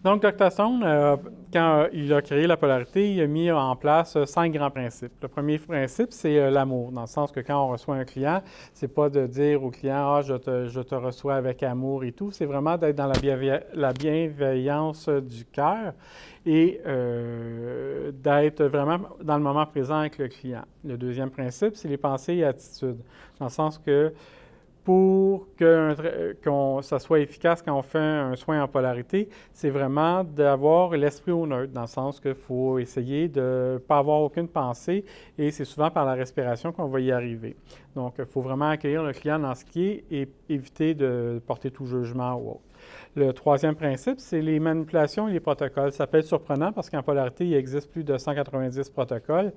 Donc, Dr. Stone, quand il a créé la polarité, il a mis en place 5 grands principes. Le premier principe, c'est l'amour, dans le sens que quand on reçoit un client, c'est pas de dire au client « Ah, je te reçois avec amour et tout », c'est vraiment d'être dans la bienveillance du cœur et d'être vraiment dans le moment présent avec le client. Le deuxième principe, c'est les pensées et attitudes, dans le sens que pour que ça soit efficace quand on fait un soin en polarité, c'est vraiment d'avoir l'esprit au neutre, dans le sens qu'il faut essayer de ne pas avoir aucune pensée et c'est souvent par la respiration qu'on va y arriver. Donc, il faut vraiment accueillir le client dans ce qui est et éviter de porter tout jugement ou autre. Le troisième principe, c'est les manipulations et les protocoles. Ça peut être surprenant parce qu'en polarité, il existe plus de 190 protocoles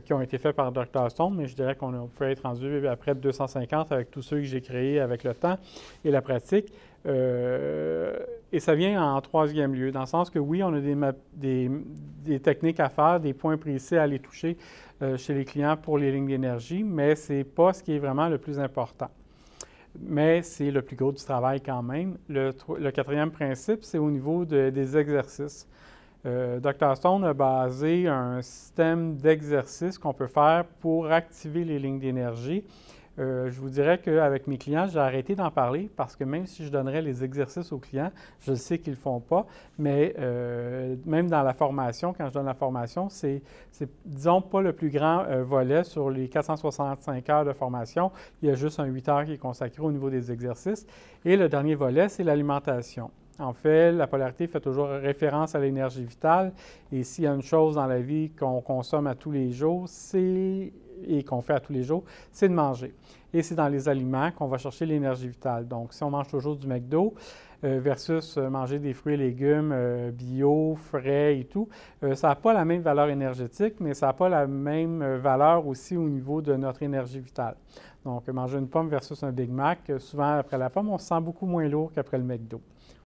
qui ont été faits par Dr. Stone, mais je dirais qu'on peut être rendu à près de 250 avec tous ceux que j'ai créés avec le temps et la pratique. Et ça vient en troisième lieu, dans le sens que oui, on a des techniques à faire, des points précis à aller toucher chez les clients pour les lignes d'énergie, mais ce n'est pas ce qui est vraiment le plus important. Mais c'est le plus gros du travail quand même. Le quatrième principe, c'est au niveau des exercices. Dr. Stone a basé un système d'exercices qu'on peut faire pour activer les lignes d'énergie. Je vous dirais qu'avec mes clients, j'ai arrêté d'en parler parce que même si je donnerais les exercices aux clients, je sais qu'ils ne le font pas, mais même dans la formation, quand je donne la formation, c'est disons, pas le plus grand volet sur les 465 heures de formation. Il y a juste un 8 heures qui est consacré au niveau des exercices. Et le dernier volet, c'est l'alimentation. En fait, la polarité fait toujours référence à l'énergie vitale. Et s'il y a une chose dans la vie qu'on consomme à tous les jours, et qu'on fait à tous les jours, c'est de manger. Et c'est dans les aliments qu'on va chercher l'énergie vitale. Donc, si on mange toujours du McDo versus manger des fruits et légumes bio, frais et tout, ça n'a pas la même valeur énergétique, mais ça n'a pas la même valeur aussi au niveau de notre énergie vitale. Donc, manger une pomme versus un Big Mac, souvent après la pomme, on se sent beaucoup moins lourd qu'après le McDo.